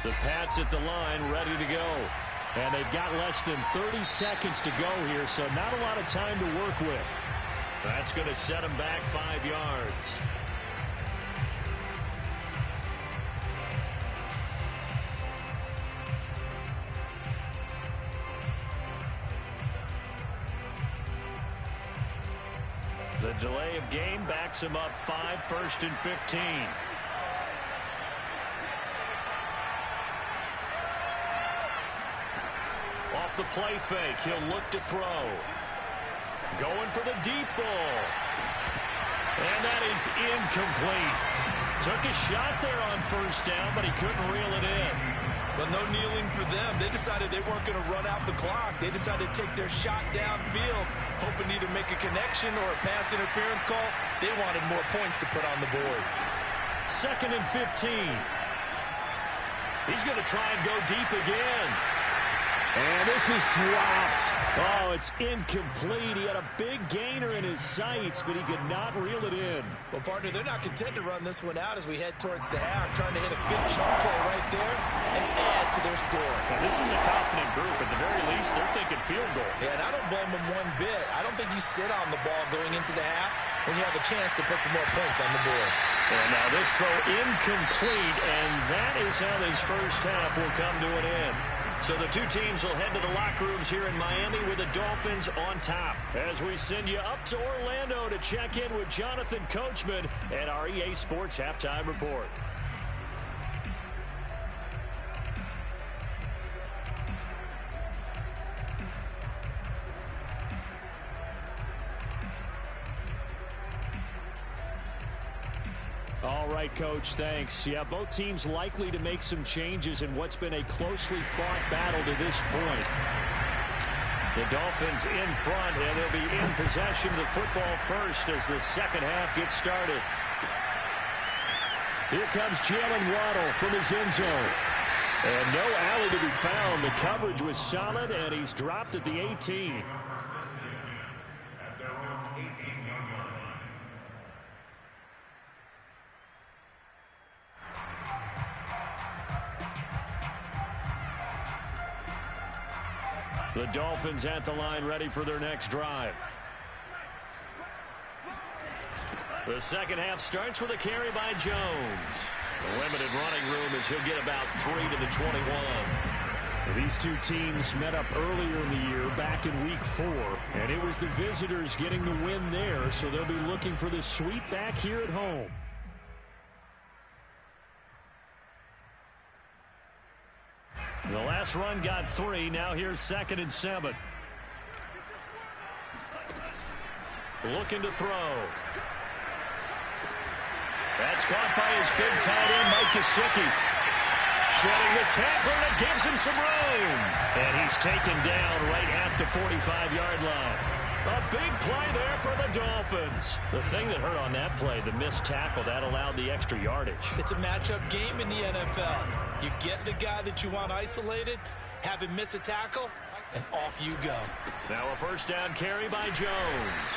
The Pats at the line, ready to go. And they've got less than 30 seconds to go here, so not a lot of time to work with. That's going to set them back 5 yards. The delay of game backs him up 5, 1st and 15. Off the play fake, he'll look to throw. Going for the deep ball. And that is incomplete. Took a shot there on 1st down, but he couldn't reel it in. But no kneeling for them. They decided they weren't going to run out the clock. They decided to take their shot downfield, hoping to either make a connection or a pass interference call. They wanted more points to put on the board. 2nd and 15. He's going to try and go deep again. And this is dropped. Oh, it's incomplete. He had a big gainer in his sights, but he could not reel it in. Well, partner, they're not content to run this one out as we head towards the half, trying to hit a big chunk play right there and add to their score. Now, this is a confident group. At the very least, they're thinking field goal. Yeah, and I don't blame them one bit. I don't think you sit on the ball going into the half when you have a chance to put some more points on the board. And now this throw incomplete, and that is how this first half will come to an end. So the two teams will head to the locker rooms here in Miami with the Dolphins on top. As we send you up to Orlando to check in with Jonathan Coachman at our EA Sports Halftime Report. All right, Coach, thanks. Yeah, both teams likely to make some changes in what's been a closely fought battle to this point. The Dolphins in front, and they'll be in possession of the football first as the second half gets started. Here comes Jalen Waddle from his end zone. And no alley to be found. The coverage was solid, and he's dropped at the 18. The Dolphins at the line ready for their next drive. The second half starts with a carry by Jones. A limited running room as he'll get about 3 to the 21. These two teams met up earlier in the year back in week 4. And it was the visitors getting the win there, so they'll be looking for the sweep back here at home. The last run got 3. Now here's 2nd and 7. Looking to throw. That's caught by his big tight end, Mike Gesicki. Shedding the tackle, and it gives him some room. And he's taken down right at the 45-yard line. A big play there for the Dolphins. The thing that hurt on that play, the missed tackle, that allowed the extra yardage. It's a matchup game in the NFL. You get the guy that you want isolated, have him miss a tackle, and off you go. Now a first down carry by Jones.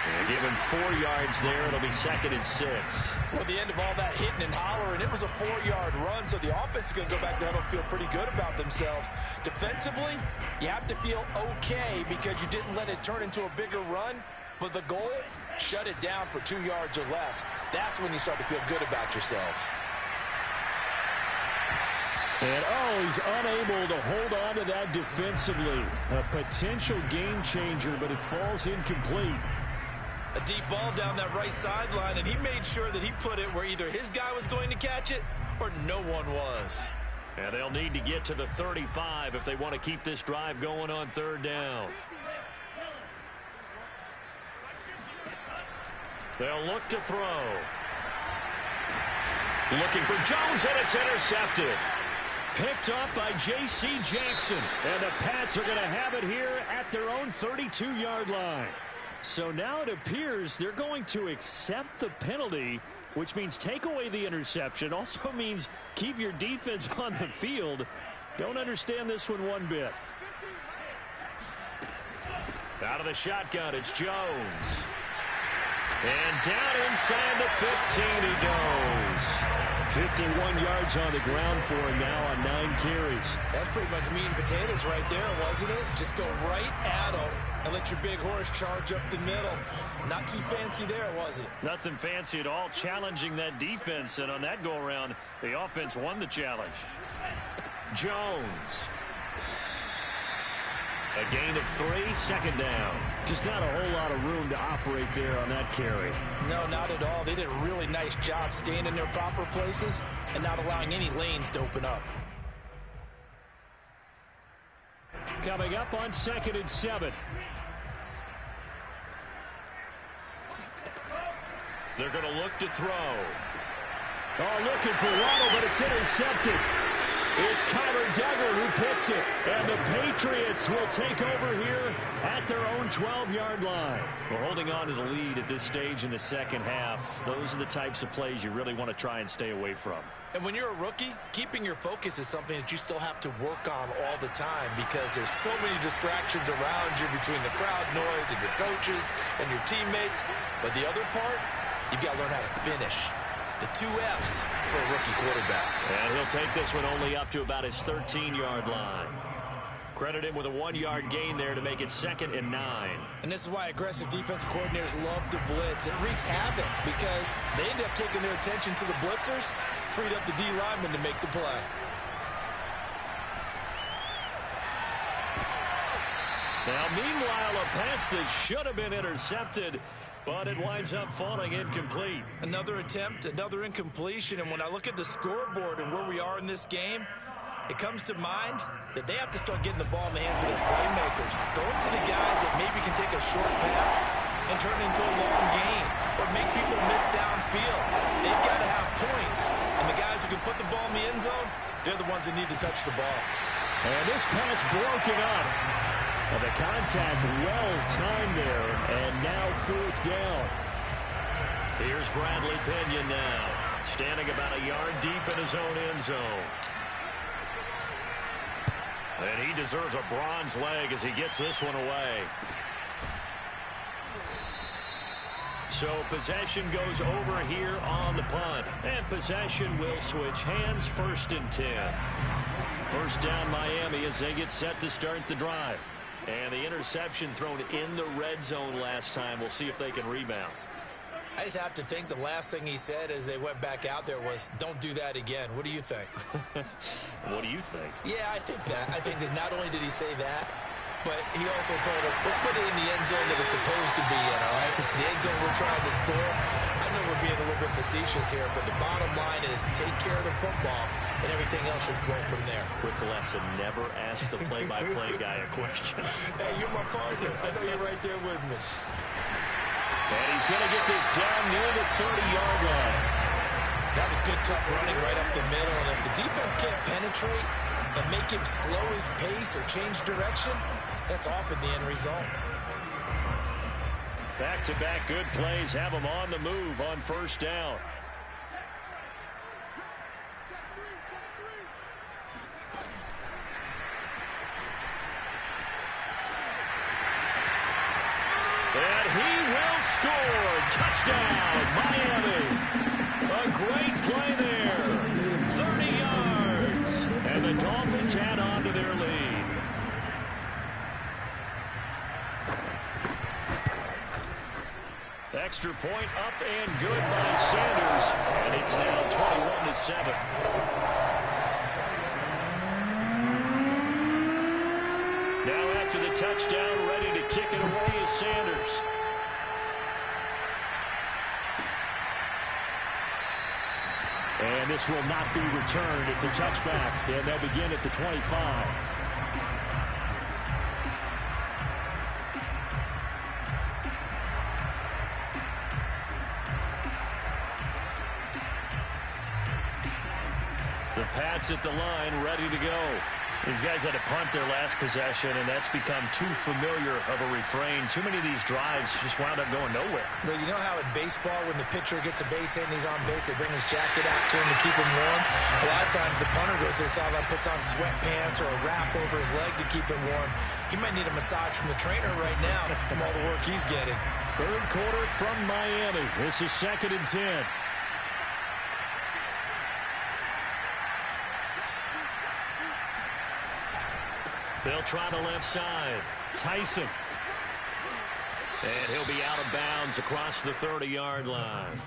And give him 4 yards there. It'll be 2nd and 6. Well, the end of all that hitting and hollering, it was a 4-yard run, so the offense is going to go back there and feel pretty good about themselves. Defensively, you have to feel okay because you didn't let it turn into a bigger run, but the goal, shut it down for 2 yards or less. That's when you start to feel good about yourselves. And, he's unable to hold on to that defensively. A potential game changer, but it falls incomplete. A deep ball down that right sideline, and he made sure that he put it where either his guy was going to catch it or no one was. And they'll need to get to the 35 if they want to keep this drive going on 3rd down. They'll look to throw. Looking for Jones, and it's intercepted. Picked up by J.C. Jackson. And the Pats are going to have it here at their own 32-yard line. So now it appears they're going to accept the penalty, which means take away the interception. Also means keep your defense on the field. Don't understand this one bit. Out of the shotgun, it's Jones. And down inside the 15 he goes. 51 yards on the ground for him now on 9 carries. That's pretty much meat and potatoes right there, wasn't it? Just go right at him and let your big horse charge up the middle. Not too fancy there, was it? Nothing fancy at all, challenging that defense, and on that go-around, the offense won the challenge. Jones. A gain of 3, 2nd down. Just not a whole lot of room to operate there on that carry. No, not at all. They did a really nice job staying in their proper places and not allowing any lanes to open up. Coming up on 2nd and 7. They're going to look to throw. Oh, looking for Waddle, but it's intercepted. It's Connor Duggar who picks it. And the Patriots will take over here at their own 12-yard line. We're holding on to the lead at this stage in the second half. Those are the types of plays you really want to try and stay away from. And when you're a rookie, keeping your focus is something that you still have to work on all the time because there's so many distractions around you between the crowd noise and your coaches and your teammates. But the other part, you've got to learn how to finish. The 2 F's for a rookie quarterback. And he'll take this one only up to about his 13-yard line. Credit him with a 1-yard gain there to make it 2nd and 9. And this is why aggressive defensive coordinators love to blitz. It wreaks havoc because they end up taking their attention to the blitzers, freed up the D lineman to make the play. Now, meanwhile, a pass that should have been intercepted, but it winds up falling incomplete. Another attempt, another incompletion, and when I look at the scoreboard and where we are in this game, it comes to mind that they have to start getting the ball in the hands of their playmakers. Throw it to the guys that maybe can take a short pass and turn it into a long gain or make people miss downfield. They've got to have points, and the guys who can put the ball in the end zone, they're the ones that need to touch the ball. And this pass broken up. And the contact well-timed there, and now 4th down. Here's Bradley Pinion now, standing about a yard deep in his own end zone. And he deserves a bronze leg as he gets this one away. So possession goes over here on the punt. And possession will switch hands, 1st and 10. First down Miami as they get set to start the drive. And the interception thrown in the red zone last time. We'll see if they can rebound. I just have to think the last thing he said as they went back out there was, don't do that again. What do you think? What do you think? Yeah, I think that. I think that not only did he say that, but he also told him, let's put it in the end zone that it's supposed to be in, all right? The end zone we're trying to score. I know we're being a little bit facetious here, but the bottom line is take care of the football, and everything else should flow from there. Quick lesson, never ask the play-by-play guy a question. Hey, you're my partner. I know you're right there with me. And he's going to get this down near the 30-yard line. That was good, tough running right up the middle, and if the defense can't penetrate and make him slow his pace or change direction, that's often the end result. Back-to-back good plays have him on the move on 1st down. And he will score. Touchdown, Miami. A great play there. 30 yards. And the Dolphins add on to their lead. Extra point up and good by Sanders. And it's now 21-7. Now after the touchdown, ready to kick it away is Sanders. And this will not be returned. It's a touchback, and they'll begin at the 25. The Pats at the line, ready to go. These guys had to punt their last possession, and that's become too familiar of a refrain. Too many of these drives just wound up going nowhere. Well, you know how in baseball, when the pitcher gets a base hit and he's on base, they bring his jacket out to him to keep him warm? A lot of times the punter goes to the sideline, puts on sweatpants or a wrap over his leg to keep him warm. He might need a massage from the trainer right now from all the work he's getting. 3rd quarter from Miami. This is 2nd and 10. They'll try the left side. Tyson. And he'll be out of bounds across the 30-yard line.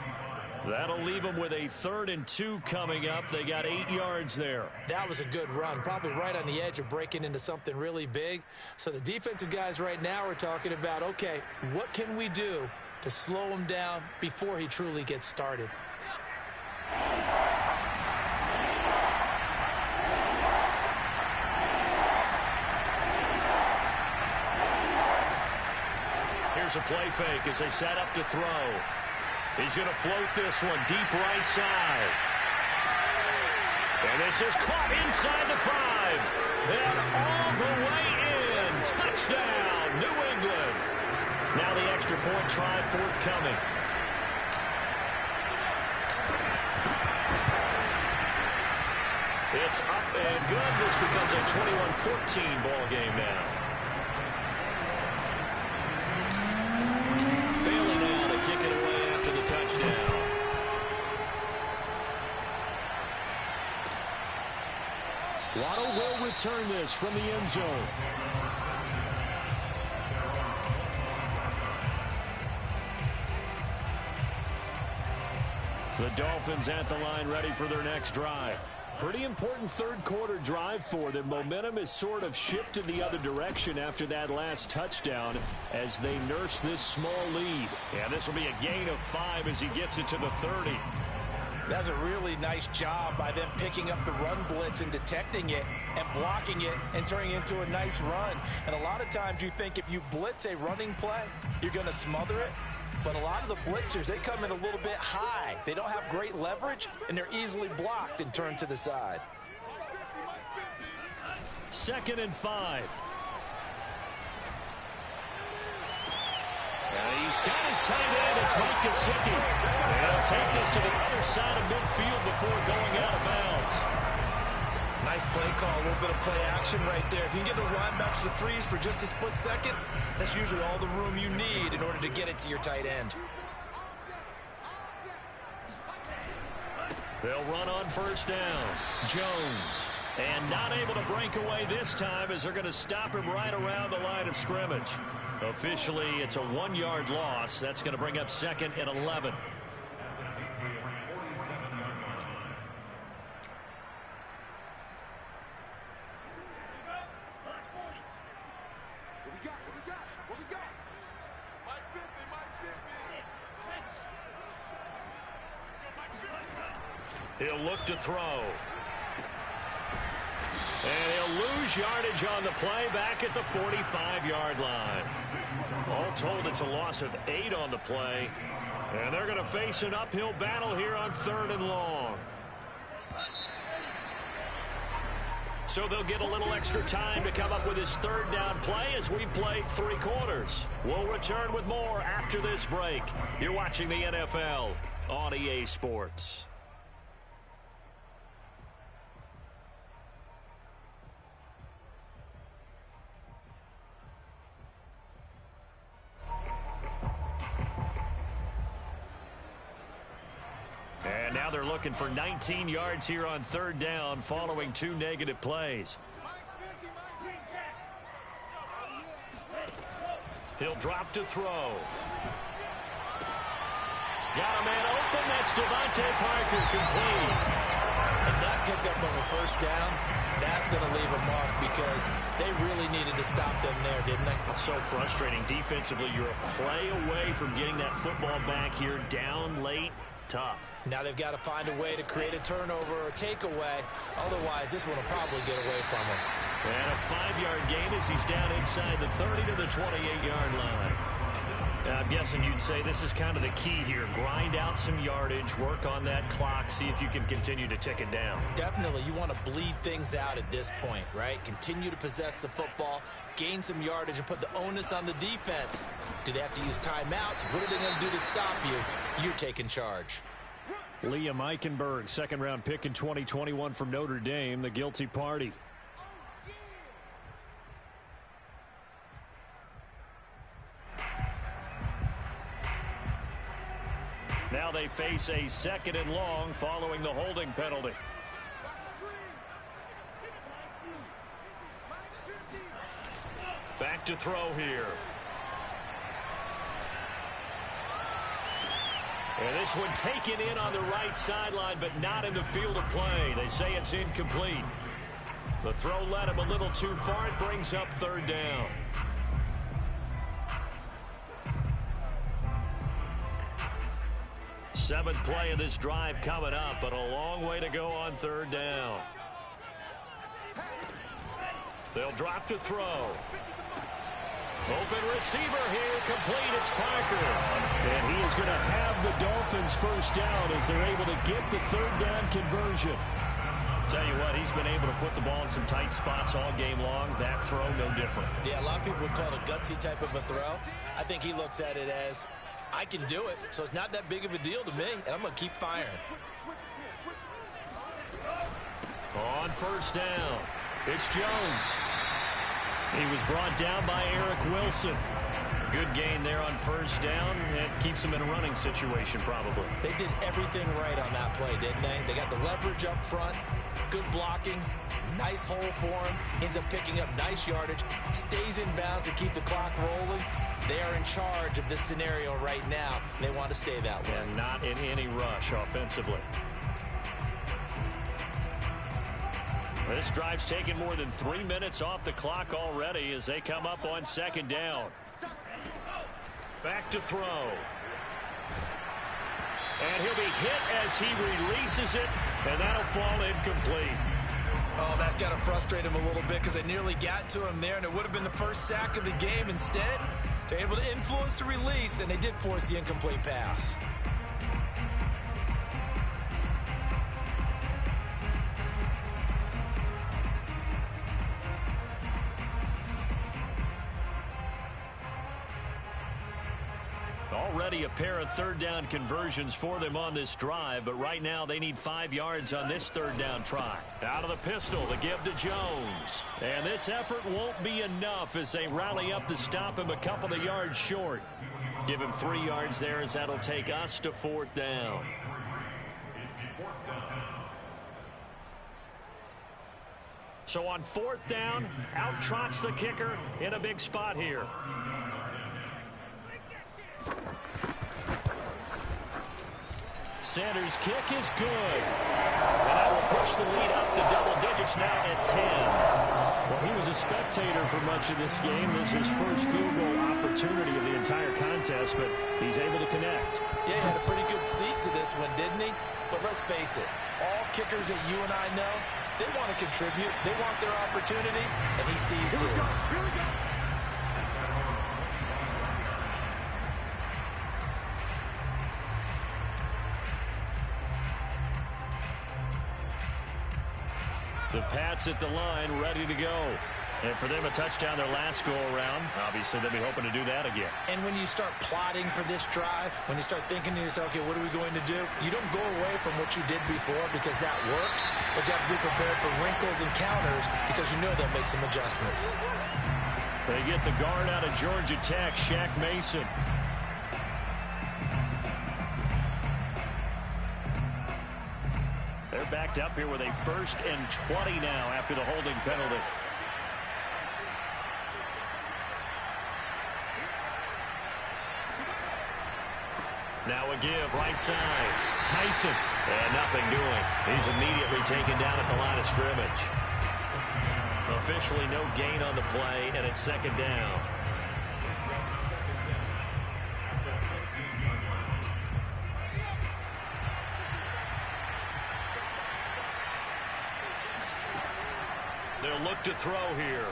That'll leave them with a 3rd and 2 coming up. They got 8 yards there. That was a good run, probably right on the edge of breaking into something really big. So the defensive guys right now are talking about, okay, what can we do to slow him down before he truly gets started? Here's a play fake as they set up to throw. He's going to float this one deep right side. And this is caught inside the 5. And all the way in. Touchdown, New England. Now the extra point try forthcoming. It's up and good. This becomes a 21-14 ball game now. Bailey now to kick it away after the touchdown. Waddle will return this from the end zone. The Dolphins at the line ready for their next drive. Pretty important third quarter drive for them. Momentum has sort of shifted the other direction after that last touchdown as they nurse this small lead. And this will be a gain of 5 as he gets it to the 30. That's a really nice job by them picking up the run blitz and detecting it and blocking it and turning it into a nice run. And a lot of times you think if you blitz a running play, you're going to smother it. But a lot of the blitzers, they come in a little bit high. They don't have great leverage, and they're easily blocked and turned to the side. 2nd and 5. And he's got his tight end. It's Mike Gesicki. And he'll take this to the other side of midfield before going out of bounds. Nice play call, a little bit of play action right there. If you can get those linebackers to freeze for just a split second, that's usually all the room you need in order to get it to your tight end. They'll run on 1st down. Jones. And not able to break away this time as they're going to stop him right around the line of scrimmage. Officially, it's a 1-yard loss. That's going to bring up 2nd and 11. He'll look to throw. And he'll lose yardage on the play back at the 45-yard line. All told, it's a loss of 8 on the play. And they're going to face an uphill battle here on 3rd and long. So they'll get a little extra time to come up with his 3rd down play as we've played 3 quarters. We'll return with more after this break. You're watching the NFL on EA Sports. And now they're looking for 19 yards here on 3rd down following 2 negative plays. He'll drop to throw. Got a man open. That's Devontae Parker complete. And that pickup on the 1st down, that's going to leave a mark because they really needed to stop them there, didn't they? So frustrating. Defensively, you're a play away from getting that football back here down late. Tough. Now they've got to find a way to create a turnover or a takeaway. Otherwise, this one will probably get away from him. And a 5-yard gain as he's down inside the 30 to the 28-yard line. I'm guessing you'd say this is kind of the key here. Grind out some yardage, work on that clock, see if you can continue to tick it down. Definitely. You want to bleed things out at this point, right? Continue to possess the football, gain some yardage, and put the onus on the defense. Do they have to use timeouts? What are they going to do to stop you? You're taking charge. Liam Eichenberg, 2nd-round pick in 2021 from Notre Dame, the guilty party. Now they face a 2nd and long following the holding penalty. back to throw here. And this one taken in on the right sideline, but not in the field of play. They say it's incomplete. The throw led him a little too far. It brings up third down. Seventh play of this drive coming up, but a long way to go on third down. They'll drop to throw. Open receiver here, complete. It's Parker. And he is going to have the Dolphins first down as they're able to get the third down conversion. Tell you what, he's been able to put the ball in some tight spots all game long. That throw, no different. Yeah, a lot of people would call it a gutsy type of a throw. I think he looks at it as, I can do it, so it's not that big of a deal to me, and I'm going to keep firing. On first down, it's Jones. He was brought down by Eric Wilson. Good gain there on first down. It keeps him in a running situation, probably. They did everything right on that play, didn't they? They got the leverage up front, good blocking, nice hole for him, ends up picking up nice yardage, stays in bounds to keep the clock rolling. They are in charge of this scenario right now. They want to stay that way. And not in any rush offensively. This drive's taken more than 3 minutes off the clock already as they come up on second down. Back to throw. And he'll be hit as he releases it, and that'll fall incomplete. Oh, that's got to frustrate him a little bit because they nearly got to him there, and it would have been the first sack of the game. Instead, they're able to influence the release, and they did force the incomplete pass. Already a pair of third down conversions for them on this drive, but right now they need 5 yards on this third down try. Out of the pistol to give to Jones. And this effort won't be enough as they rally up to stop him a couple of yards short. Give him 3 yards there as that'll take us to fourth down. So on fourth down, out trots the kicker in a big spot here. Sanders' kick is good. And that will push the lead up to double digits now at 10. Well, he was a spectator for much of this game. This is his first field goal opportunity of the entire contest, but he's able to connect. Yeah, he had a pretty good seat to this one, didn't he? But let's face it, all kickers that you and I know, they want to contribute. They want their opportunity, and he seized his. Here we go. The Pats at the line, ready to go. And for them, a touchdown their last go-around. Obviously, they'll be hoping to do that again. And when you start plotting for this drive, when you start thinking to yourself, okay, what are we going to do? You don't go away from what you did before because that worked, but you have to be prepared for wrinkles and counters because you know they'll make some adjustments. They get the guard out of Georgia Tech, Shaq Mason. They're backed up here with a 1st and 20 now after the holding penalty. Now a give, right side. Tyson. And nothing doing. He's immediately taken down at the line of scrimmage. Officially no gain on the play, and it's second down. They'll look to throw here.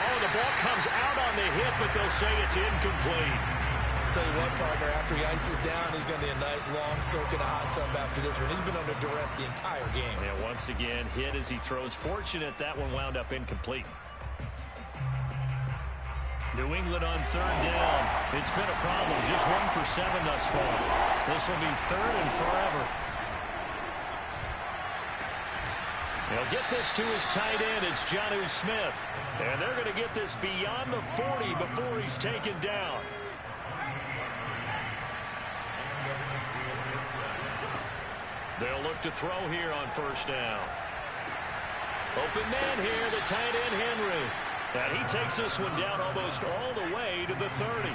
Oh, the ball comes out on the hit, but they'll say it's incomplete. Tell you what, partner, after he ices down, he's going to be a nice long soak in a hot tub after this one. He's been under duress the entire game. And once again, hit as he throws. Fortunate that one wound up incomplete. New England on third down. It's been a problem. Just 1 for 7 thus far. This will be third and forever. He'll get this to his tight end. It's Jonnu Smith. And they're going to get this beyond the 40 before he's taken down. They'll look to throw here on first down. Open man here, the tight end Henry. And he takes this one down almost all the way to the 30.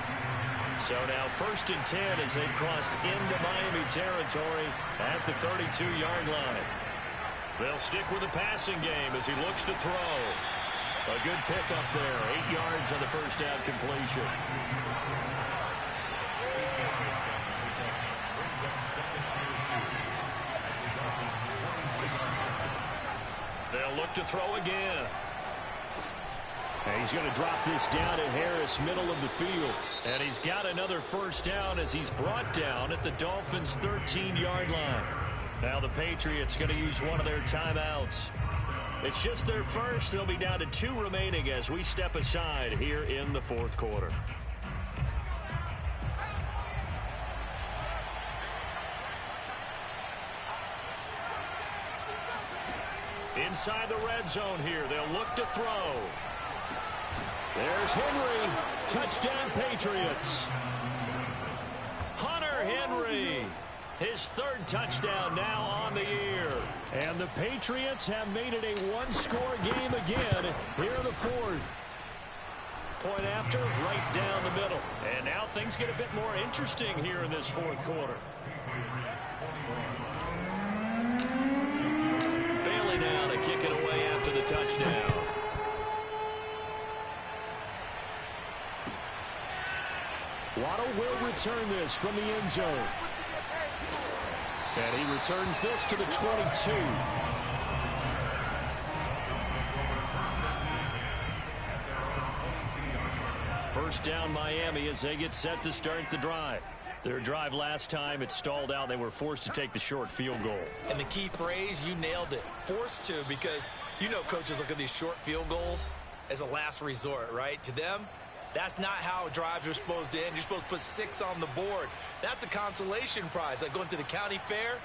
So now 1st and 10 as they've crossed into Miami territory at the 32-yard line. They'll stick with the passing game as he looks to throw. A good pickup there, 8 yards on the first down completion. They'll look to throw again. And he's going to drop this down to Harris, middle of the field. And he's got another first down as he's brought down at the Dolphins' 13-yard line. Now the Patriots going to use one of their timeouts. It's just their first. They'll be down to 2 remaining as we step aside here in the 4th quarter. Inside the red zone here. They'll look to throw. There's Henry. Touchdown, Patriots. Hunter Henry. His 3rd touchdown now on the year. And the Patriots have made it a one-score game again here in the 4th. Point after, right down the middle. And now things get a bit more interesting here in this 4th quarter. Bailey now to kick it away after the touchdown. Waddle will return this from the end zone. And he returns this to the 22. First down Miami as they get set to start the drive. Their drive last time, it stalled out. They were forced to take the short field goal. And the key phrase, you nailed it. Forced to, because you know coaches look at these short field goals as a last resort, right? To them, that's not how drives are supposed to end. You're supposed to put 6 on the board. That's a consolation prize. Like going to the county fair,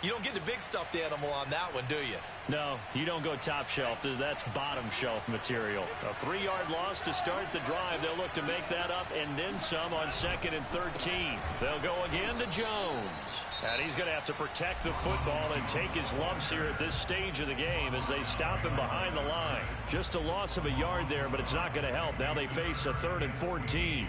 you don't get the big stuffed animal on that one, do you? No, you don't go top shelf. That's bottom shelf material. A 3-yard loss to start the drive. They'll look to make that up and then some on 2nd and 13. They'll go again to Jones. And he's going to have to protect the football and take his lumps here at this stage of the game as they stop him behind the line. Just a loss of a yard there, but it's not going to help. Now they face a 3rd and 14.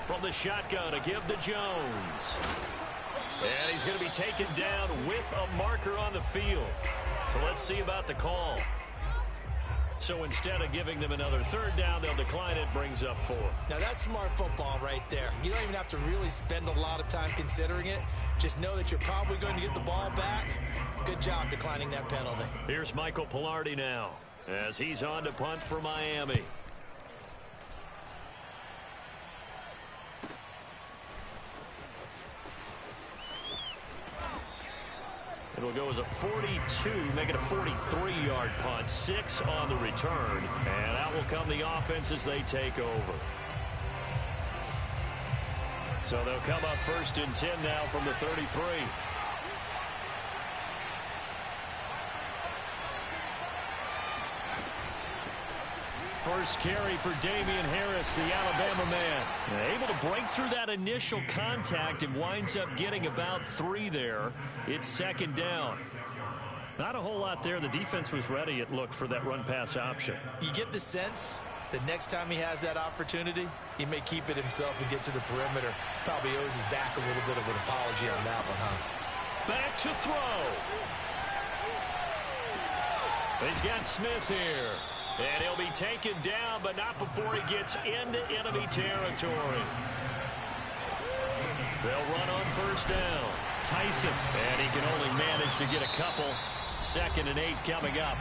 From the shotgun to give to Jones. And he's going to be taken down with a marker on the field. So let's see about the call. So instead of giving them another 3rd down, they'll decline it, brings up 4. Now that's smart football right there. You don't even have to really spend a lot of time considering it. Just know that you're probably going to get the ball back. Good job declining that penalty. Here's Michael Pilardi now as he's on to punt for Miami. It'll go as a 42, make it a 43-yard punt. 6 on the return. And out will come the offense as they take over. So they'll come up 1st and 10 now from the 33. First carry for Damian Harris, the Alabama man. Able to break through that initial contact and winds up getting about 3 there. It's 2nd down. Not a whole lot there. The defense was ready, it looked, for that run-pass option. You get the sense that next time he has that opportunity, he may keep it himself and get to the perimeter. Probably owes his back a little bit of an apology on that one, huh? Back to throw. He's got Smith here. And he'll be taken down, but not before he gets into enemy territory. They'll run on 1st down. Tyson, and he can only manage to get a couple. 2nd and 8 coming up.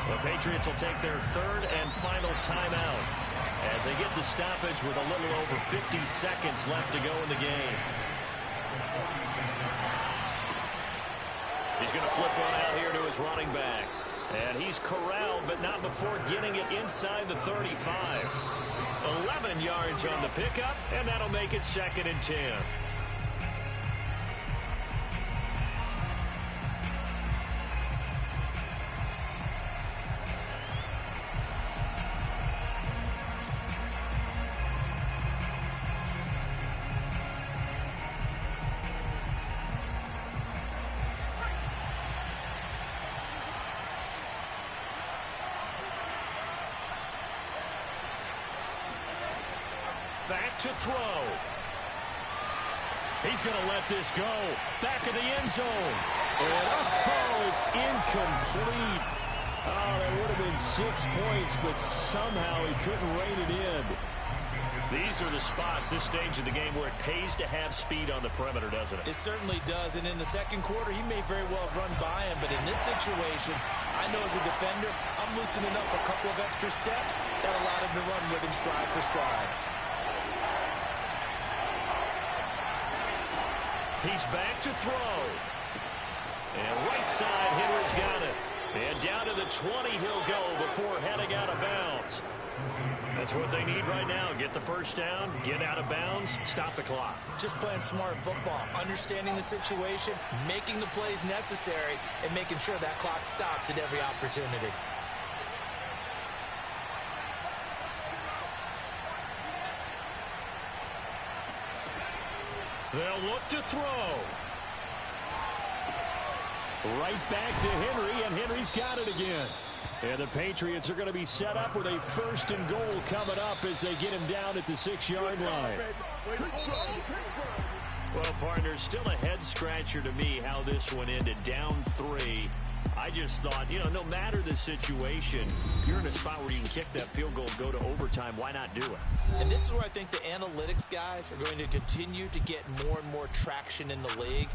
The Patriots will take their 3rd and final timeout as they get the stoppage with a little over 50 seconds left to go in the game. He's going to flip one out here to his running back. And he's corralled, but not before getting it inside the 35. 11 yards on the pickup, and that'll make it 2nd and 10. back to throw. He's going to let this go. Back in the end zone. And it's incomplete. Oh, that would have been 6 points, but somehow he couldn't rein it in. These are the spots, this stage of the game, where it pays to have speed on the perimeter, doesn't it? It certainly does, and in the second quarter, he may very well have run by him, but in this situation, I know as a defender, I'm loosening up a couple of extra steps that allowed him to run with him stride for stride. He's back to throw. And right side, Henry's got it. And down to the 20 he'll go before heading out of bounds. That's what they need right now. Get the first down, get out of bounds, stop the clock. Just playing smart football, understanding the situation, making the plays necessary, and making sure that clock stops at every opportunity. They'll look to throw. Right back to Henry, and Henry's got it again. And the Patriots are going to be set up with a 1st and goal coming up as they get him down at the 6-yard line. Well, partner, still a head-scratcher to me how this one ended. Down 3. I just thought, no matter the situation, you're in a spot where you can kick that field goal, go to overtime. Why not do it? And this is where I think the analytics guys are going to continue to get more and more traction in the league.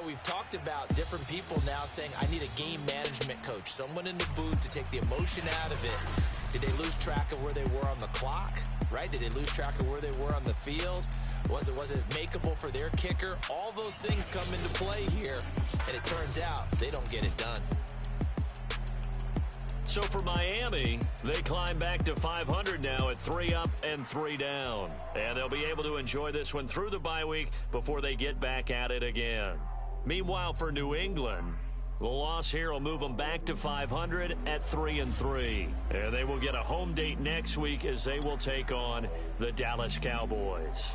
We've talked about different people now saying, I need a game management coach, someone in the booth to take the emotion out of it. Did they lose track of where they were on the clock, right? Did they lose track of where they were on the field? Was it makeable for their kicker? All those things come into play here, and it turns out they don't get it done. So for Miami, they climb back to 500 now at 3 up and 3 down. And they'll be able to enjoy this one through the bye week before they get back at it again. Meanwhile, for New England, the loss here will move them back to 500 at 3 and 3. And they will get a home date next week as they will take on the Dallas Cowboys.